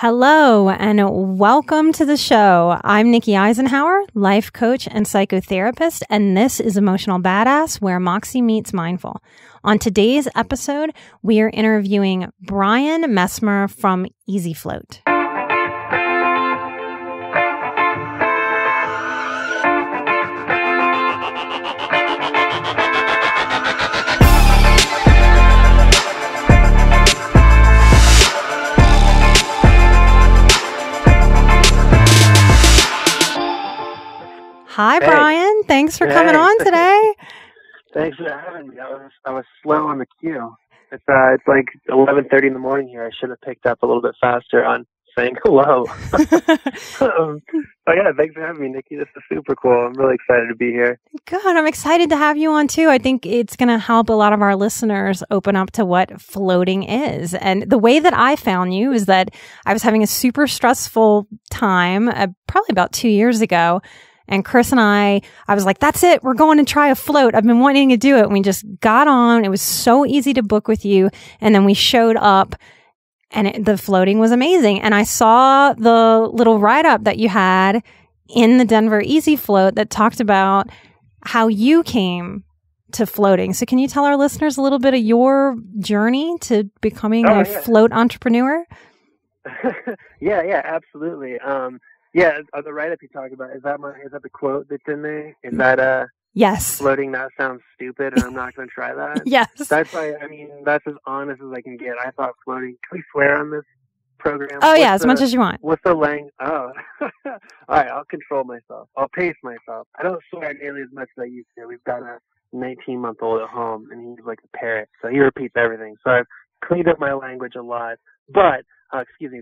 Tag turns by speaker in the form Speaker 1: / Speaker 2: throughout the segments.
Speaker 1: Hello and welcome to the show. I'm Nikki Eisenhower, life coach and psychotherapist, and this is Emotional Badass, where Moxie meets Mindful. On today's episode, we are interviewing Brian Messmer from Easy Float. Hi, Brian. Thanks for coming on today.
Speaker 2: Thanks for having me. I was slow on the cue. It's like 11:30 in the morning here. I should have picked up a little bit faster on saying hello. Yeah, thanks for having me, Nikki. This is super cool. I'm really excited to be here.
Speaker 1: Good. I'm excited to have you on too. I think it's going to help a lot of our listeners open up to what floating is. And the way that I found you is that I was having a super stressful time, probably about 2 years ago. And Chris and I was like, that's it. We're going to try a float. I've been wanting to do it. And we just got on. It was so easy to book with you. And then we showed up and the floating was amazing. And I saw the little write-up that you had in the Denver Easy Float that talked about how you came to floating. So can you tell our listeners a little bit of your journey to becoming a float entrepreneur?
Speaker 2: Yeah, absolutely. The write-up you talked about, is that the quote that's in there? Is that
Speaker 1: yes,
Speaker 2: floating, that sounds stupid and I'm not going to try that?
Speaker 1: Yes.
Speaker 2: That's that's as honest as I can get. I thought floating, can we swear on this program?
Speaker 1: Oh, as much as you want.
Speaker 2: What's the language? Oh, all right, I'll control myself. I'll pace myself. I don't swear nearly as much as I used to. We've got a 19-month-old at home and he's like a parrot, so he repeats everything. So I've cleaned up my language a lot. But,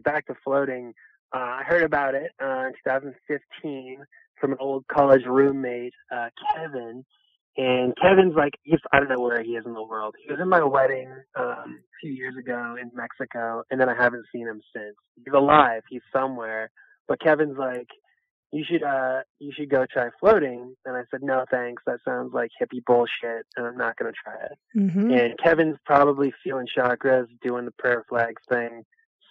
Speaker 2: back to floating. I heard about it in 2015 from an old college roommate, Kevin. And Kevin's I don't know where he is in the world. He was in my wedding a few years ago in Mexico, and then I haven't seen him since. He's alive. He's somewhere. But Kevin's like, you should go try floating. And I said, no, thanks. That sounds like hippie bullshit, and I'm not going to try it.
Speaker 1: Mm-hmm.
Speaker 2: And Kevin's probably feeling chakras, doing the prayer flags thing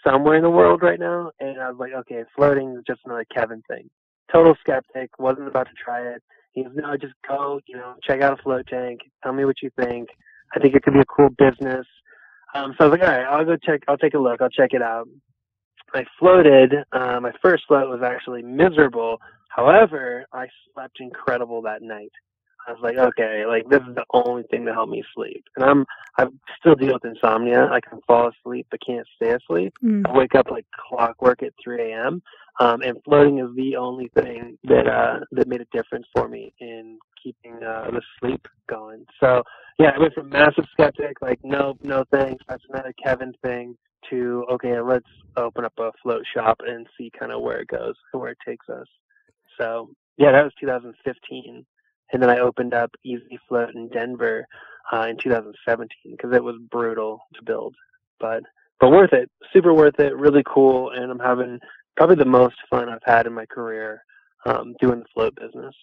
Speaker 2: somewhere in the world right now, and I was like, okay, floating is just another Kevin thing. Total skeptic, wasn't about to try it. He was, no, just go, check out a float tank, tell me what you think. I think it could be a cool business. So I was like, all right, I'll take a look, I'll check it out. I floated. My first float was actually miserable. However, I slept incredible that night. I was like, okay, this is the only thing to help me sleep. And I still deal with insomnia. I can fall asleep, but can't stay asleep. I wake up like clockwork at 3 a.m. And floating is the only thing that made a difference for me in keeping the sleep going. So yeah, I went from massive skeptic, like no thanks, that's another Kevin thing, to okay, let's open up a float shop and see kind of where it goes and where it takes us. So yeah, that was 2015. And then I opened up Easy Float in Denver in 2017 because it was brutal to build, but worth it, super worth it, really cool, and I'm having probably the most fun I've had in my career doing the float business.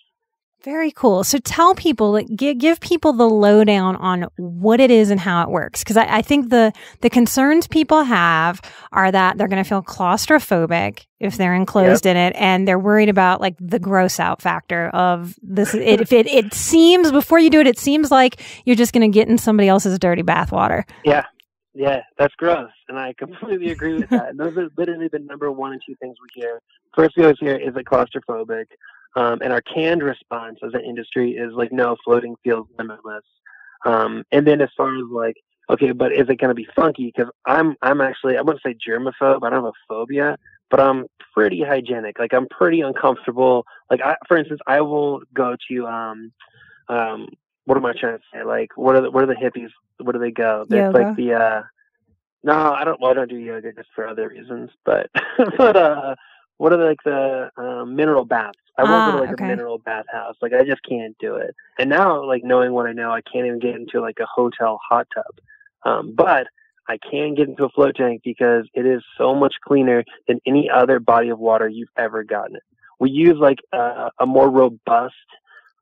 Speaker 1: Very cool. So tell people, give people the lowdown on what it is and how it works. Because I think the concerns people have are that they're going to feel claustrophobic if they're enclosed in it, and they're worried about the gross out factor of this. It seems, before you do it, it seems like you're just going to get in somebody else's dirty bathwater.
Speaker 2: Yeah, that's gross, and I completely agree with that. And those are literally the number one and two things we hear. First we always hear, is it claustrophobic? And our canned response as an industry is no, floating feels limitless. And then as far as okay, but is it going to be funky? Because I'm actually, I wouldn't say germaphobe. I don't have a phobia, but I'm pretty hygienic. I'm pretty uncomfortable. For instance, I won't go to what am I trying to say? What are the hippies? Where do they go? There's
Speaker 1: yoga?
Speaker 2: No, I don't. Well, I don't do yoga just for other reasons. But what are the mineral baths? I won't go to a mineral bath house. I just can't do it. And now, knowing what I know, I can't even get into a hotel hot tub. But I can get into a float tank because it is so much cleaner than any other body of water you've ever gotten it. We use a more robust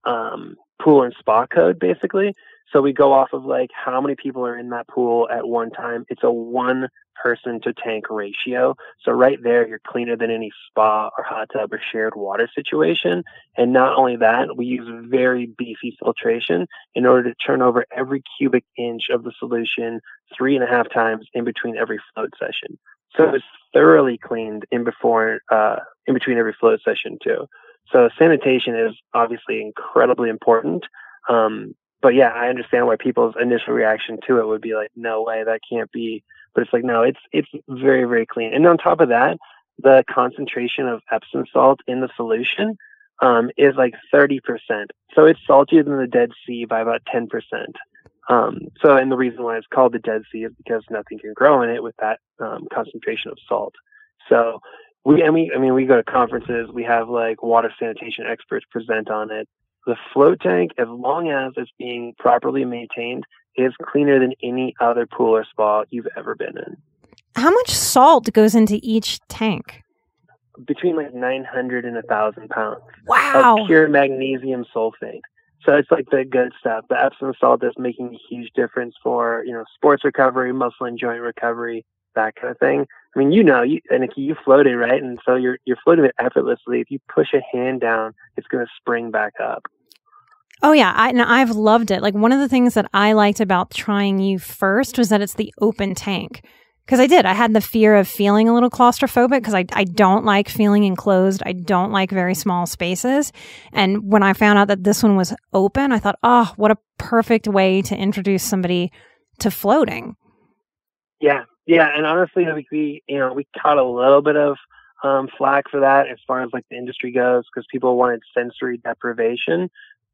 Speaker 2: pool and spa code, basically. So we go off of like how many people are in that pool at one time. It's a 1 person to tank ratio. So right there, you're cleaner than any spa or hot tub or shared water situation. And not only that, we use very beefy filtration in order to turn over every cubic inch of the solution 3.5 times in between every float session. So it's thoroughly cleaned in between every float session too. So sanitation is obviously incredibly important. But yeah, I understand why people's initial reaction to it would be like, no way, that can't be. But it's like, no, it's very, very clean. And on top of that, the concentration of Epsom salt in the solution is like 30%. So it's saltier than the Dead Sea by about 10%. And the reason why it's called the Dead Sea is because nothing can grow in it with that concentration of salt. So we go to conferences, we have like water sanitation experts present on it. The float tank, as long as it's being properly maintained, is cleaner than any other pool or spa you've ever been in.
Speaker 1: How much salt goes into each tank?
Speaker 2: Between like 900 and 1,000 pounds
Speaker 1: Wow.
Speaker 2: of pure magnesium sulfate. So it's like the good stuff. The Epsom salt is making a huge difference for, sports recovery, muscle and joint recovery, that kind of thing. I mean, you floated, right? And so you're floating it effortlessly. If you push a hand down, it's going to spring back up.
Speaker 1: Oh yeah, I've loved it. Like one of the things that I liked about trying you first was that it's the open tank. Because I had the fear of feeling a little claustrophobic because I don't like feeling enclosed. I don't like very small spaces. And when I found out that this one was open, I thought, oh, what a perfect way to introduce somebody to floating.
Speaker 2: Yeah. And honestly, we caught a little bit of flack for that as far as like the industry goes because people wanted sensory deprivation.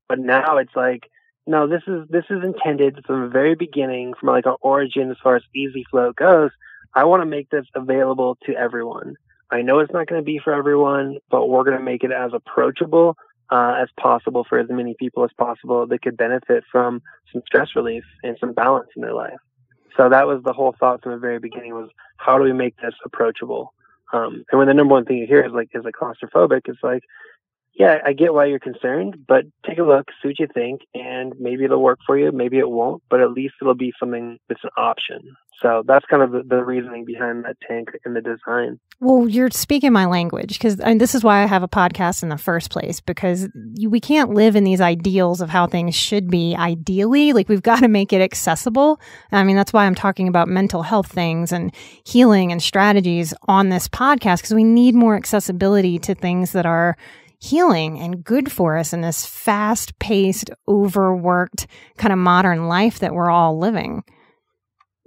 Speaker 2: But now it's like, no, this is intended from the very beginning, from like our origin as far as Easy Float goes. I want to make this available to everyone. I know it's not going to be for everyone, but we're going to make it as approachable as possible for as many people as possible that could benefit from some stress relief and some balance in their life. So that was the whole thought from the very beginning was how do we make this approachable? And when the number one thing you hear is claustrophobic, it's like, yeah, I get why you're concerned, but take a look, see what you think, and maybe it'll work for you, maybe it won't, but at least it'll be something that's an option. So that's kind of the reasoning behind that tank and the design.
Speaker 1: Well, you're speaking my language because this is why I have a podcast in the first place, because we can't live in these ideals of how things should be ideally. Like we've got to make it accessible. I mean, that's why I'm talking about mental health things and healing and strategies on this podcast, because we need more accessibility to things that are healing and good for us in this fast-paced, overworked kind of modern life that we're all living.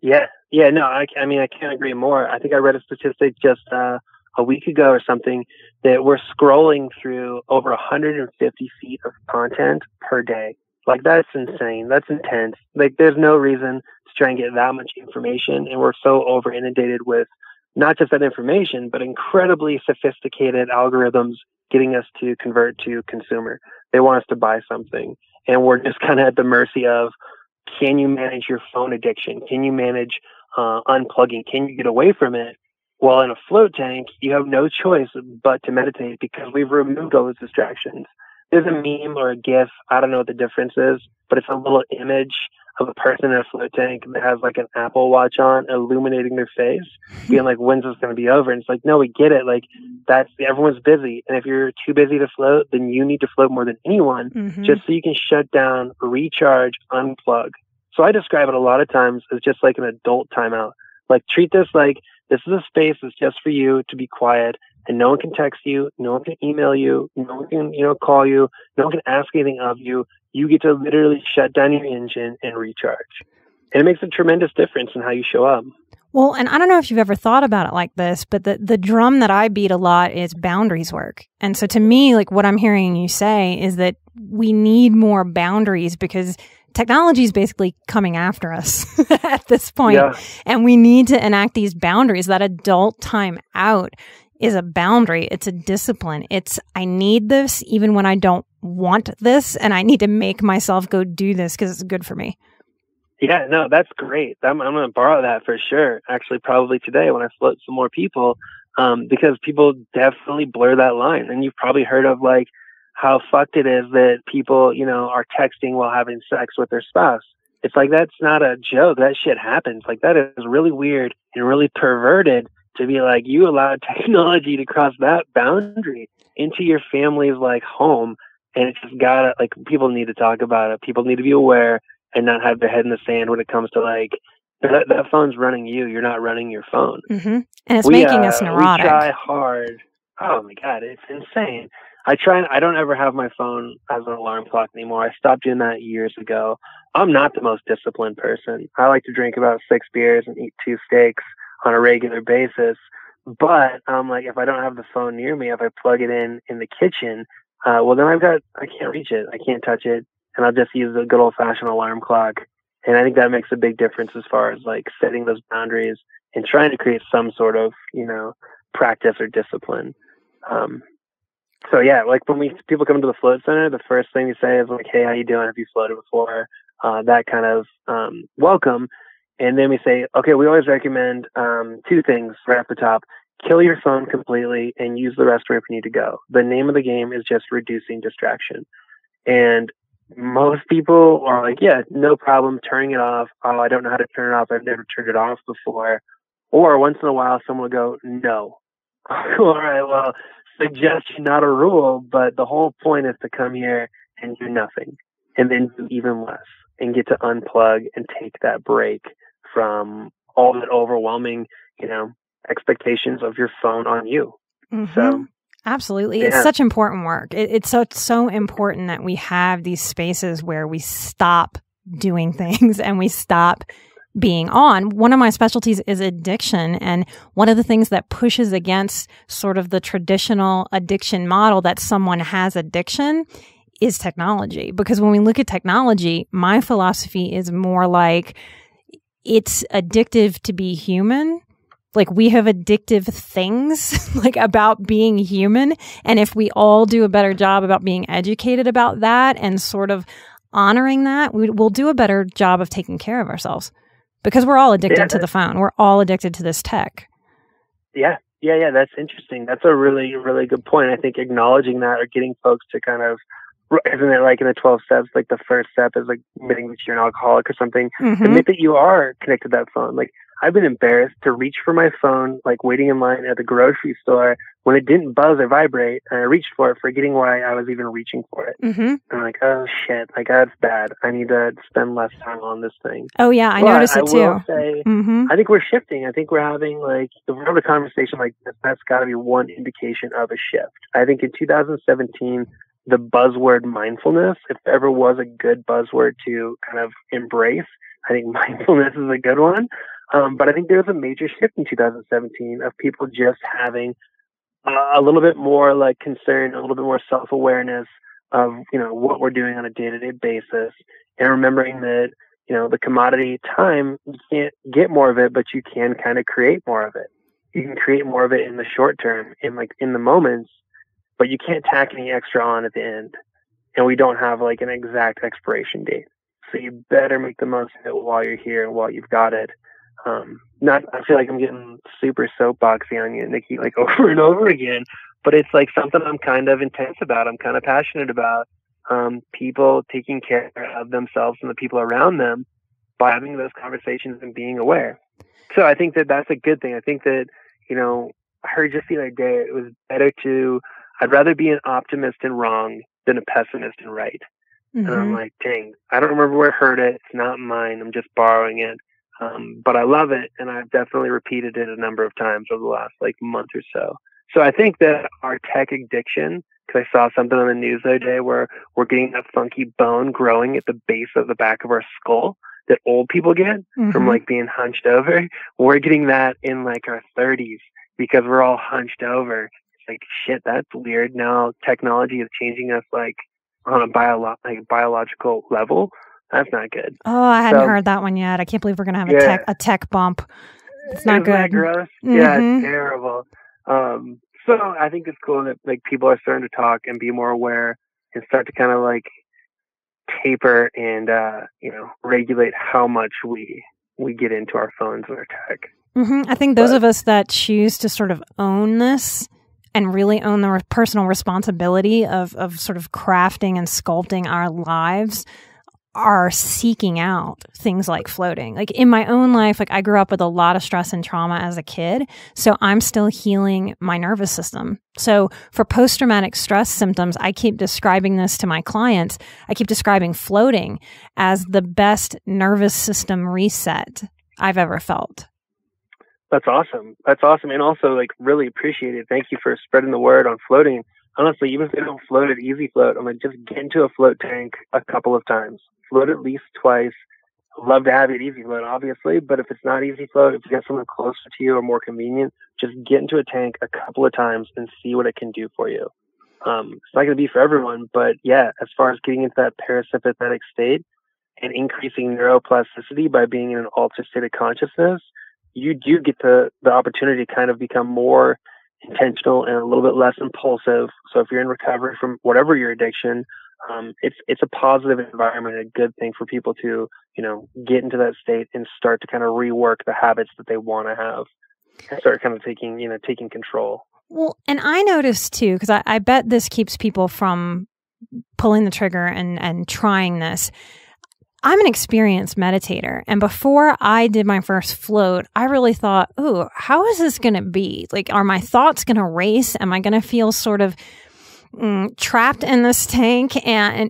Speaker 2: Yeah, no, I can't agree more. I think I read a statistic just a week ago or something that we're scrolling through over 150 feet of content per day. Like that's insane. That's intense. Like there's no reason to try and get that much information, and we're so over inundated with not just that information, but incredibly sophisticated algorithms getting us to convert to consumer. They want us to buy something, and we're just kind of at the mercy of, can you manage your phone addiction? Can you manage unplugging? Can you get away from it? Well, in a float tank, you have no choice but to meditate because we've removed all those distractions. There's a meme or a GIF, I don't know what the difference is, but it's a little image of a person in a float tank that has like an Apple Watch on, illuminating their face, being like, when's this going to be over? And it's like, no, we get it. Like everyone's busy. And if you're too busy to float, then you need to float more than anyone, just so you can shut down, recharge, unplug. So I describe it a lot of times as just like an adult timeout. Like treat this like this is a space that's just for you to be quiet, and no one can text you, no one can email you, no one can, call you, no one can ask anything of you. You get to literally shut down your engine and recharge. And it makes a tremendous difference in how you show up.
Speaker 1: Well, and I don't know if you've ever thought about it like this, but the drum that I beat a lot is boundaries work. And so to me, like what I'm hearing you say is that we need more boundaries because technology is basically coming after us at this point. Yeah. And we need to enact these boundaries. That adult time out is a boundary. It's a discipline. It's, I need this even when I don't want this, and I need to make myself go do this because it's good for me.
Speaker 2: Yeah, no, that's great. I'm going to borrow that for sure. Actually, probably today when I float some more people, because people definitely blur that line. And you've probably heard of like how fucked it is that people, are texting while having sex with their spouse. It's like, that's not a joke. That shit happens. Like, that is really weird and really perverted to be like, you allowed technology to cross that boundary into your family's like home. And it's just gotta, like, people need to talk about it. People need to be aware and not have their head in the sand when it comes to like, that phone's running you. You're not running your phone.
Speaker 1: Mm-hmm. And it's making us neurotic.
Speaker 2: We try hard. Oh my God, it's insane. I don't ever have my phone as an alarm clock anymore. I stopped doing that years ago. I'm not the most disciplined person. I like to drink about 6 beers and eat 2 steaks on a regular basis. But like, if I don't have the phone near me, if I plug it in the kitchen, well, then I can't reach it. I can't touch it. And I'll just use a good old fashioned alarm clock. And I think that makes a big difference as far as like setting those boundaries and trying to create some sort of, practice or discipline. So yeah, like when people come to the float center, the first thing we say is like, hey, how you doing? Have you floated before? That kind of welcome. And then we say, okay, we always recommend 2 things right off the top. Kill your phone completely and use the restroom if you need to go. The name of the game is just reducing distraction. And most people are like, yeah, no problem turning it off. Oh, I don't know how to turn it off. I've never turned it off before. Or once in a while, someone will go, no. All right, well, suggestion, not a rule, but the whole point is to come here and do nothing and then do even less and get to unplug and take that break from all that overwhelming, expectations of your phone on you.
Speaker 1: Mm-hmm.
Speaker 2: So
Speaker 1: absolutely. It's such important work. It's so important that we have these spaces where we stop doing things and we stop being on. One of my specialties is addiction. And one of the things that pushes against sort of the traditional addiction model that someone has addiction is technology. Because when we look at technology, my philosophy is more like it's addictive to be human. Like we have addictive things like about being human. And if we all do a better job about being educated about that and sort of honoring that, we'll do a better job of taking care of ourselves. Because we're all addicted to the phone. We're all addicted to this tech. Yeah.
Speaker 2: That's interesting. That's a really, really good point. I think acknowledging that or getting folks to kind of, isn't it like in the 12 steps, like the first step is like admitting that you're an alcoholic or something. Mm-hmm. Admit that you are connected to that phone. Like I've been embarrassed to reach for my phone, like waiting in line at the grocery store when it didn't buzz or vibrate. And I reached for it, forgetting why I was even reaching for it. Mm-hmm. I'm like, oh shit, like that's bad. I need to spend less time on this thing.
Speaker 1: Oh yeah, I noticed it too.
Speaker 2: I will say, I think we're shifting. I think we're having like, if we're having a conversation like this, that's got to be one indication of a shift. I think in 2017, the buzzword mindfulness, if there ever was a good buzzword to kind of embrace, I think mindfulness is a good one. But I think there was a major shift in 2017 of people just having a little bit more like concern, a little bit more self-awareness of, what we're doing on a day-to-day basis and remembering that, the commodity time, you can't get more of it, but you can kind of create more of it. You can create more of it in the short term, in the moments, but you can't tack any extra on at the end. And we don't have like an exact expiration date. So you better make the most of it while you're here and while you've got it. I feel like I'm getting super soapboxy on you, Nikki, like over and over again, but it's like something I'm kind of intense about. I'm kind of passionate about, people taking care of themselves and the people around them by having those conversations and being aware. So I think that that's a good thing. I think that, I heard just the other day, it was better I'd rather be an optimist and wrong than a pessimist and right. Mm-hmm. And I'm like, dang, I don't remember where I heard it. It's not mine. I'm just borrowing it. But I love it, and I've definitely repeated it a number of times over the last month or so. So I think that our tech addiction, because I saw something on the news the other day where we're getting that funky bone growing at the base of the back of our skull that old people get from being hunched over. We're getting that in our 30s because we're all hunched over. It's like, shit, that's weird. Now technology is changing us on a biological level. That's not good.
Speaker 1: Oh, I hadn't heard that one yet. I can't believe we're going to have a tech bump. It's not good.
Speaker 2: Isn't that gross? Yeah, it's terrible. So I think it's cool that people are starting to talk and be more aware and start to kind of taper and regulate how much we get into our phones and our tech.
Speaker 1: I think those of us that choose to sort of own this and really own the personal responsibility of sort of crafting and sculpting our lives are seeking out things like floating. Like in my own life, like I grew up with a lot of stress and trauma as a kid. So I'm still healing my nervous system. So for post-traumatic stress symptoms, I keep describing this to my clients. I keep describing floating as the best nervous system reset I've ever felt.
Speaker 2: That's awesome. That's awesome. And also, like, really appreciate it. Thank you for spreading the word on floating. Honestly, even if they don't float at Easy Float, I'm like, just get into a float tank a couple of times. Float at least twice. I'd love to have it Easy Float, obviously, but if it's not Easy Float, if you get something closer to you or more convenient, just get into a tank a couple of times and see what it can do for you. It's not going to be for everyone, but yeah, as far as getting into that parasympathetic state and increasing neuroplasticity by being in an altered state of consciousness, you do get the opportunity to kind of become more intentional and a little bit less impulsive. So if you're in recovery from whatever your addiction, it's a positive environment, a good thing for people to, get into that state and start to kind of rework the habits that they want to have and start kind of taking control.
Speaker 1: Well, and I noticed too, because I bet this keeps people from pulling the trigger and trying this. I'm an experienced meditator. And before I did my first float, I really thought, ooh, how is this going to be? Like, are my thoughts going to race? Am I going to feel sort of trapped in this tank? And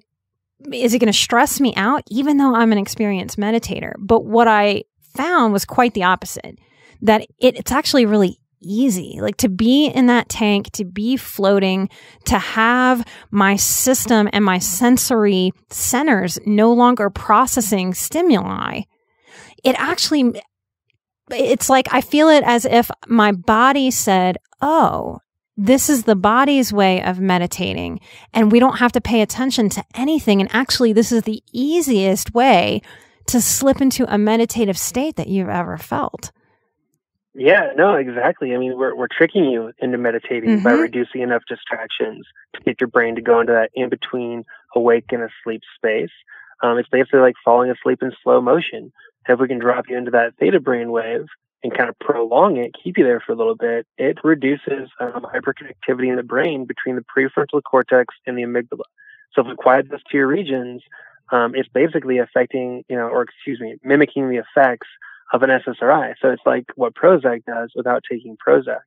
Speaker 1: is it going to stress me out, even though I'm an experienced meditator? But what I found was quite the opposite, that it's actually really easy, like to be in that tank, to be floating, to have my system and my sensory centers no longer processing stimuli. It's like I feel it as if my body said, oh, this is the body's way of meditating, and we don't have to pay attention to anything. And actually, this is the easiest way to slip into a meditative state that you've ever felt.
Speaker 2: Yeah, no, exactly. I mean, we're tricking you into meditating by reducing enough distractions to get your brain to go into that in between awake and asleep space. It's basically like falling asleep in slow motion. And if we can drop you into that theta brainwave and kind of prolong it, keep you there for a little bit, it reduces hyperconnectivity in the brain between the prefrontal cortex and the amygdala. So if we quiet those two regions, it's basically mimicking the effects of an SSRI. So it's like what Prozac does without taking Prozac.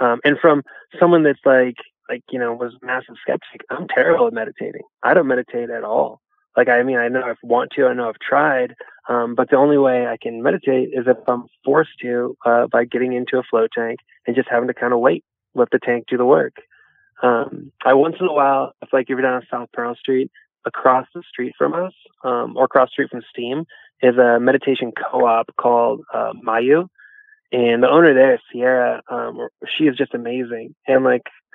Speaker 2: And from someone that's was a massive skeptic, I'm terrible at meditating. I don't meditate at all. I know I want to, I know I've tried, but the only way I can meditate is if I'm forced to by getting into a float tank and just having to kind of let the tank do the work. I once in a while, if you're down on South Pearl Street, across the street from us, or across the street from Steam, is a meditation co-op called Mayu. And the owner there, Sierra, she is just amazing. And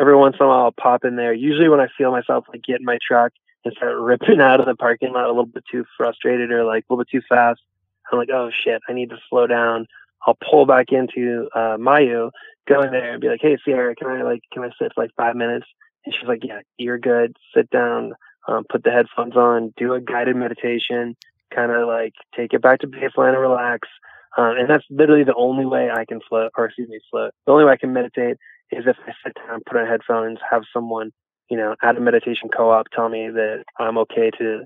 Speaker 2: every once in a while I'll pop in there. Usually when I feel myself get in my truck and start ripping out of the parking lot a little bit too frustrated or a little bit too fast, I'm like, oh shit, I need to slow down. I'll pull back into Mayu, go in there and be like, hey Sierra, can I sit for 5 minutes? And she's like, yeah, you're good. Sit down, put the headphones on, do a guided meditation, kind of take it back to baseline and relax. And that's literally the only way I can float. The only way I can meditate is if I sit down, put on headphones, have someone, at a meditation co-op tell me that I'm okay to,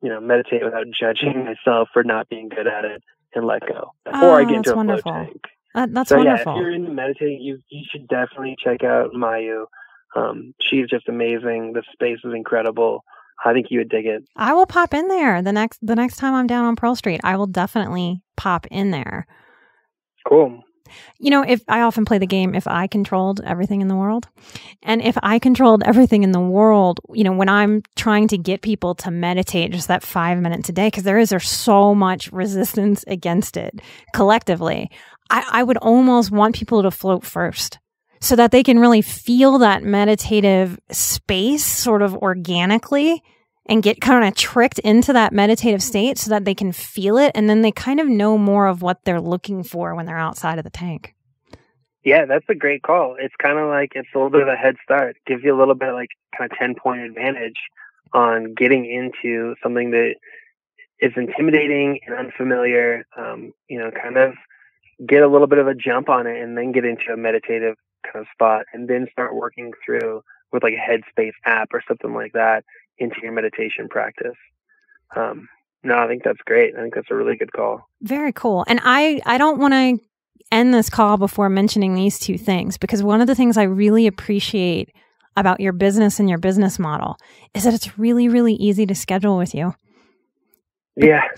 Speaker 2: meditate without judging myself for not being good at it and let go. Or I get into a float tank.
Speaker 1: That's
Speaker 2: so,
Speaker 1: wonderful.
Speaker 2: Yeah, if you're into meditating, you should definitely check out Mayu. She's just amazing. The space is incredible. I think you would dig it.
Speaker 1: I will pop in there the next time I'm down on Pearl Street. I will definitely pop in there.
Speaker 2: Cool.
Speaker 1: If I often play the game, if I controlled everything in the world, and if I controlled everything in the world, when I'm trying to get people to meditate just that 5 minutes a day, because there's so much resistance against it collectively, I would almost want people to float first, so that they can really feel that meditative space sort of organically and get kind of tricked into that meditative state so that they can feel it. And then they kind of know more of what they're looking for when they're outside of the tank.
Speaker 2: Yeah, that's a great call. It's kind of it's a little bit of a head start. It gives you a little bit kind of 10-point advantage on getting into something that is intimidating and unfamiliar, kind of get a little bit of a jump on it and then get into a meditative kind of spot and then start working through with a Headspace app or something like that into your meditation practice. No, I think that's great. I think that's a really good call.
Speaker 1: Very cool. And I don't want to end this call before mentioning these two things, because one of the things I really appreciate about your business and your business model is that it's really, really easy to schedule with you.
Speaker 2: Yeah.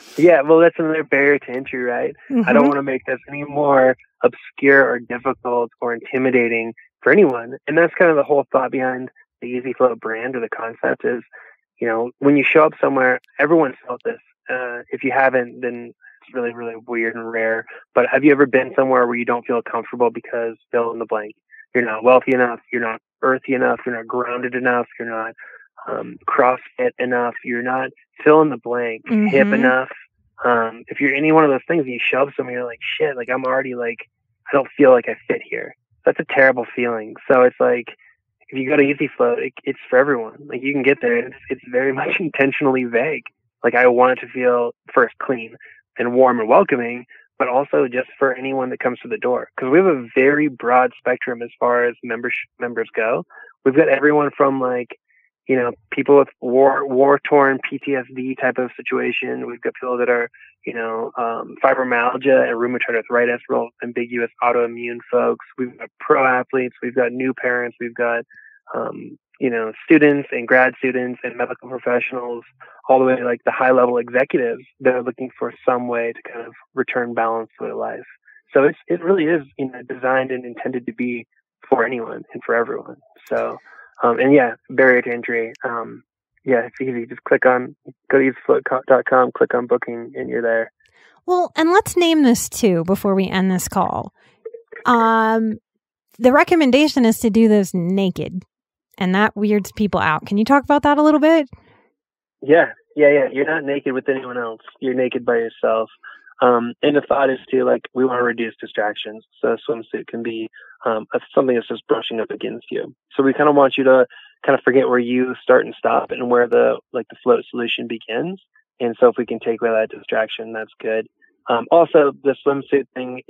Speaker 2: Well, that's another barrier to entry, right? I don't want to make this any more obscure or difficult or intimidating for anyone. And that's kind of the whole thought behind the Easy Flow brand, or the concept is, when you show up somewhere, everyone's felt this. If you haven't, then it's really, really weird and rare. But have you ever been somewhere where you don't feel comfortable because fill in the blank? You're not wealthy enough. You're not earthy enough. You're not grounded enough. You're not CrossFit enough. You're not fill in the blank, hip enough. If you're any one of those things and you show up somewhere, you're like, shit, like I'm already like, I don't feel like I fit here. That's a terrible feeling. So it's like, if you go to Easy Flow, it's for everyone. Like you can get there. It's very much intentionally vague. Like I want it to feel first clean and warm and welcoming, but also just for anyone that comes to the door. Because we have a very broad spectrum as far as members go. We've got everyone from like, people with war-torn PTSD type of situation. We've got people that are, fibromyalgia and rheumatoid arthritis, real ambiguous autoimmune folks. We've got pro athletes. We've got new parents. We've got, students and grad students and medical professionals, all the way to like the high-level executives that are looking for some way to kind of return balance to their life. So it really is, designed and intended to be for anyone and for everyone. So, and yeah, barrier to entry. It's easy. Just go to easyflow.com, click on booking, and you're there.
Speaker 1: Well, and let's name this too before we end this call. The recommendation is to do this naked, and that weirds people out. Can you talk about that a little bit?
Speaker 2: Yeah. You're not naked with anyone else. You're naked by yourself. And the thought is to we want to reduce distractions. So a swimsuit can be something that's just brushing up against you. So we kind of want you to kind of forget where you start and stop and where the float solution begins. And so if we can take away that distraction, that's good. Also, the swimsuit thing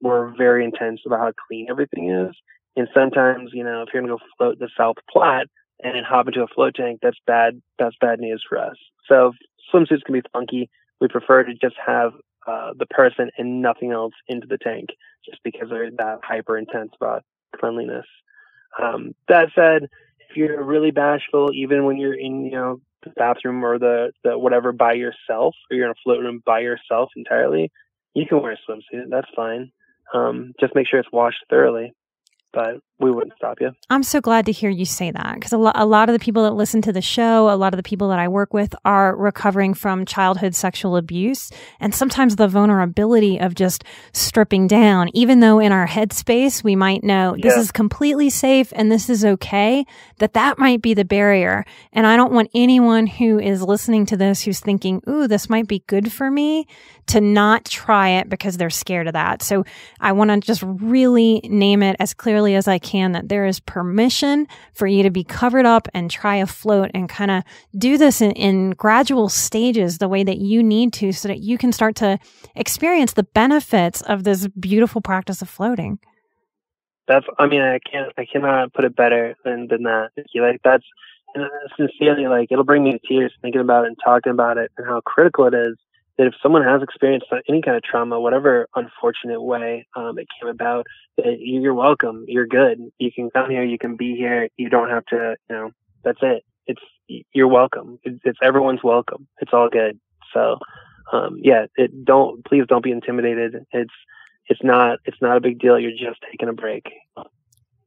Speaker 2: we're very intense about how clean everything is. And sometimes, if you're going to go float the South Platte and then hop into a float tank, that's bad. That's bad news for us. So swimsuits can be funky. We prefer to just have the person and nothing else into the tank, just because they're that hyper intense about cleanliness. That said, if you're really bashful, even when you're in, the bathroom or the whatever by yourself, or you're in a float room by yourself entirely, you can wear a swimsuit. That's fine. Just make sure it's washed thoroughly. But we wouldn't stop you.
Speaker 1: I'm so glad to hear you say that, because a lot of the people that listen to the show, a lot of the people that I work with are recovering from childhood sexual abuse. And sometimes the vulnerability of just stripping down, even though in our headspace we might know this is completely safe and this is okay, that might be the barrier. And I don't want anyone who is listening to this who's thinking, ooh, this might be good for me, to not try it because they're scared of that. So I want to just really name it as clearly as I can, that there is permission for you to be covered up and try a float and kind of do this in gradual stages the way that you need to, so that you can start to experience the benefits of this beautiful practice of floating.
Speaker 2: I cannot put it better than that. That's sincerely, it'll bring me to tears thinking about it and talking about it, and how critical it is that if someone has experienced any kind of trauma, whatever unfortunate way it came about, you're welcome. You're good. You can come here. You can be here. You don't have to, that's it. You're welcome. It's everyone's welcome. It's all good. So, please don't be intimidated. It's not a big deal. You're just taking a break.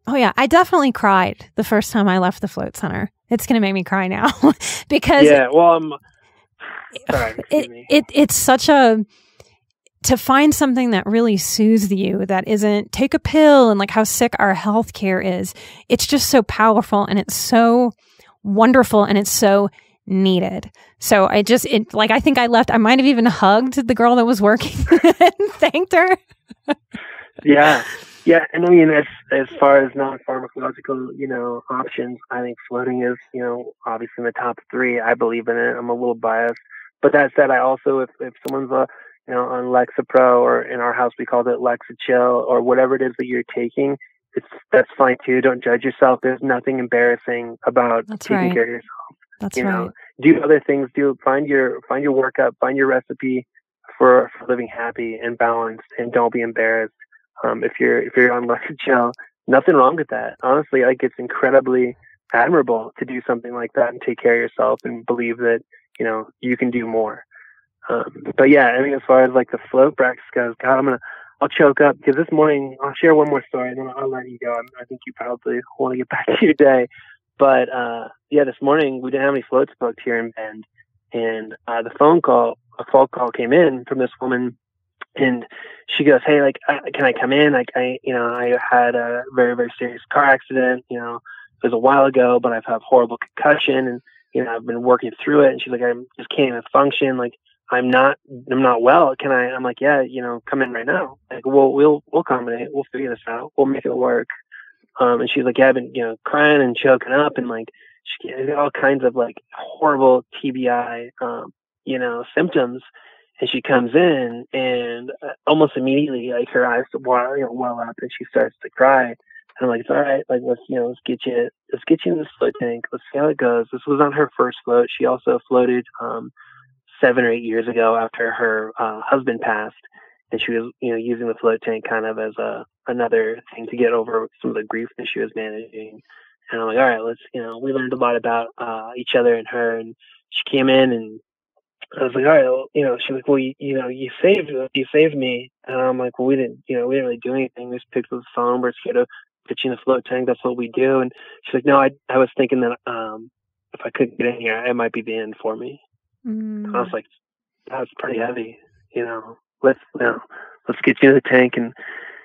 Speaker 1: Oh yeah. I definitely cried the first time I left the float center. It's going to make me cry now because it's such to find something that really soothes you, that isn't take a pill and how sick our healthcare is. It's just so powerful, and it's so wonderful, and it's so needed. So I think I left, I might have even hugged the girl that was working and thanked her.
Speaker 2: Yeah. And I mean, as far as non-pharmacological, options, I think floating is, obviously in the top 3. I believe in it. I'm a little biased. But that said, I also, if someone's on Lexapro, or in our house we called it Lexachill, or whatever it is that you're taking, that's fine too. Don't judge yourself. There's nothing embarrassing about taking care of yourself.
Speaker 1: That's right.
Speaker 2: do other things. Find your workup, find your recipe for living happy and balanced, and don't be embarrassed. If you're on Lucky Chill, nothing wrong with that. Honestly, like, it's incredibly admirable to do something like that and take care of yourself and believe that, you know, you can do more. But yeah, I mean, as far as like the float practice goes, God, I'll choke up because this morning, I'll share one more story and then I'll let you go. I think you probably want to get back to your day. But yeah, this morning we didn't have any floats booked here in Bend, and a phone call came in from this woman, and she goes, "Hey, like, can I come in? Like, I had a very, very serious car accident. You know, it was a while ago, but I've had horrible concussion, and you know, I've been working through it." And she's like, "I just can't even function. Like, I'm not well. Can I?" I'm like, "Yeah, you know, come in right now. Like, we'll accommodate. We'll figure this out. We'll make it work." And she's like, "Yeah, I've been, you know, crying and choking up, and like, she had all kinds of like horrible TBI, you know, symptoms." And she comes in, and almost immediately, like, her eyes well up, and she starts to cry. And I'm like, "It's all right. Like, let's get you in this float tank. Let's see how it goes." This was on her first float. She also floated 7 or 8 years ago after her husband passed, and she was, you know, using the float tank kind of as another thing to get over some of the grief that she was managing. And I'm like, all right, let's, you know, we learned a lot about each other and her. And she came in, and I was like, all right, well, you know, she's like, "Well, you saved me." And I'm like, "Well, we didn't really do anything. We just picked up the phone. We're just here to put you in the float tank. That's what we do." And she's like, "No, I was thinking that if I couldn't get in here, it might be the end for me." And I was like, "That's pretty heavy, you know. Let's get you in the tank." And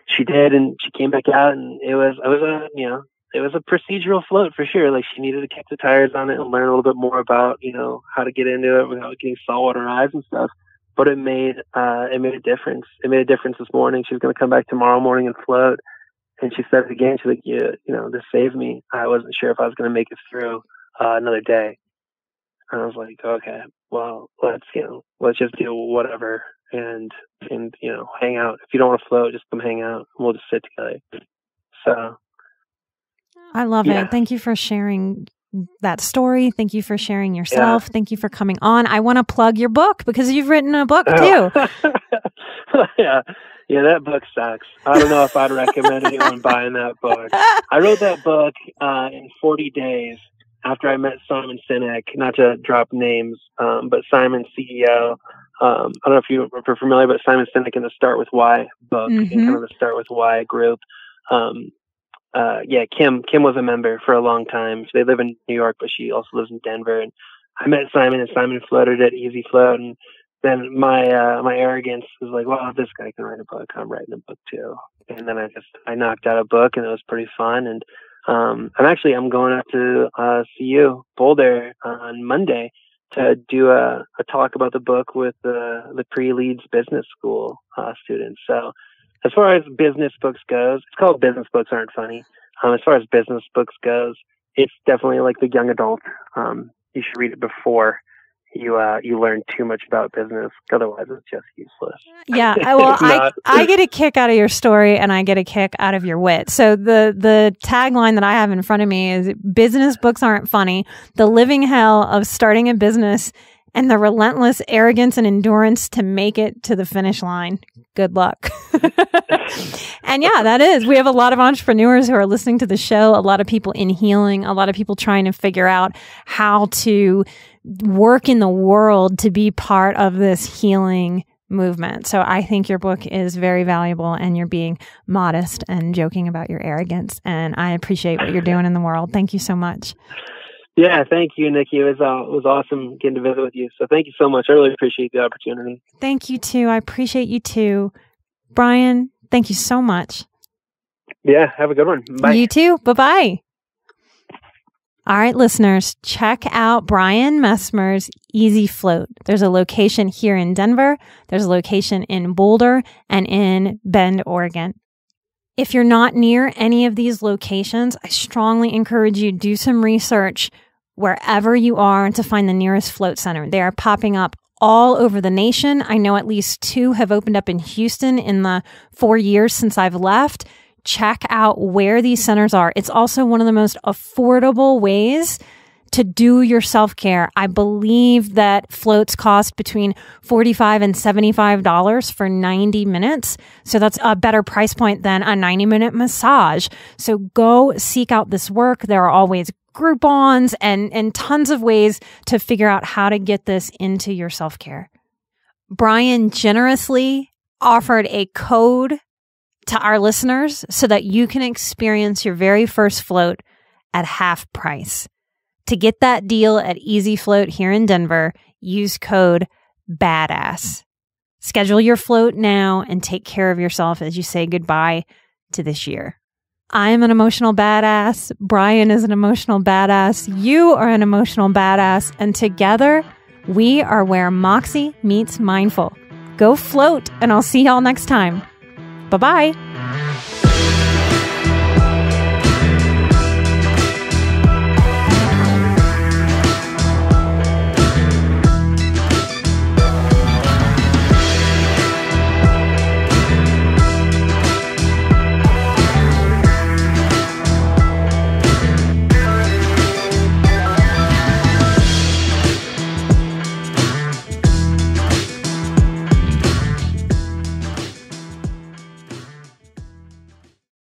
Speaker 2: she did, and she came back out, and it was a procedural float for sure. Like, she needed to kick the tires on it and learn a little bit more about, you know, how to get into it without getting saltwater eyes and stuff. But it made a difference. It made a difference this morning. She's going to come back tomorrow morning and float. And she said it again. She's like, "Yeah, you know, this saved me. I wasn't sure if I was going to make it through another day." And I was like, "Okay, well, let's just do whatever and you know, hang out. If you don't want to float, just come hang out. And we'll just sit together." So
Speaker 1: I love it. Thank you for sharing that story. Thank you for sharing yourself. Thank you for coming on. I want to plug your book because you've written a book too.
Speaker 2: Yeah, that book sucks. I don't know if I'd recommend anyone buying that book. I wrote that book in 40 days after I met Simon Sinek. Not to drop names, but Simon's CEO. I don't know if you're familiar, but Simon Sinek in the Start With Why book, and kind of the Start With Why group. Kim was a member for a long time. They live in New York, but she also lives in Denver. And I met Simon, and Simon floated at Easy Float. And then my arrogance was like, "Well, if this guy can write a book, I'm writing a book too." And then I knocked out a book, and it was pretty fun. And I'm going up to CU Boulder on Monday to do a talk about the book with the pre-Leeds Business School students. So as far as business books goes, it's called Business Books Aren't Funny. As far as business books goes, it's definitely like the young adult. You should read it before you learn too much about business. Otherwise, it's just useless.
Speaker 1: Yeah, well, I get a kick out of your story, and I get a kick out of your wit. So the tagline that I have in front of me is "Business books aren't funny. The living hell of starting a business and the relentless arrogance and endurance to make it to the finish line. Good luck." And yeah, that is. We have a lot of entrepreneurs who are listening to the show, a lot of people in healing, a lot of people trying to figure out how to work in the world to be part of this healing movement. So I think your book is very valuable, and you're being modest and joking about your arrogance. And I appreciate what you're doing in the world. Thank you so much.
Speaker 2: Yeah, thank you, Nikki. It was awesome getting to visit with you. So thank you so much. I really appreciate the opportunity.
Speaker 1: Thank you too. I appreciate you too. Brian, thank you so much.
Speaker 2: Yeah, have a good one. Bye.
Speaker 1: You too. Bye-bye. All right, listeners, check out Brian Messmer's Easy Float. There's a location here in Denver. There's a location in Boulder and in Bend, Oregon. If you're not near any of these locations, I strongly encourage you to do some research wherever you are to find the nearest float center. They are popping up all over the nation. I know at least 2 have opened up in Houston in the 4 years since I've left. Check out where these centers are. It's also one of the most affordable ways to do your self-care. I believe that floats cost between $45 and $75 for 90 minutes. So that's a better price point than a 90-minute massage. So go seek out this work. There are always Groupons and tons of ways to figure out how to get this into your self-care. Brian generously offered a code to our listeners so that you can experience your very first float at half price. To get that deal at Easy Float here in Denver, use code BADASS. Schedule your float now and take care of yourself as you say goodbye to this year. I am an emotional badass. Brian is an emotional badass. You are an emotional badass. And together, we are where Moxie meets mindful. Go float, and I'll see y'all next time. Bye-bye.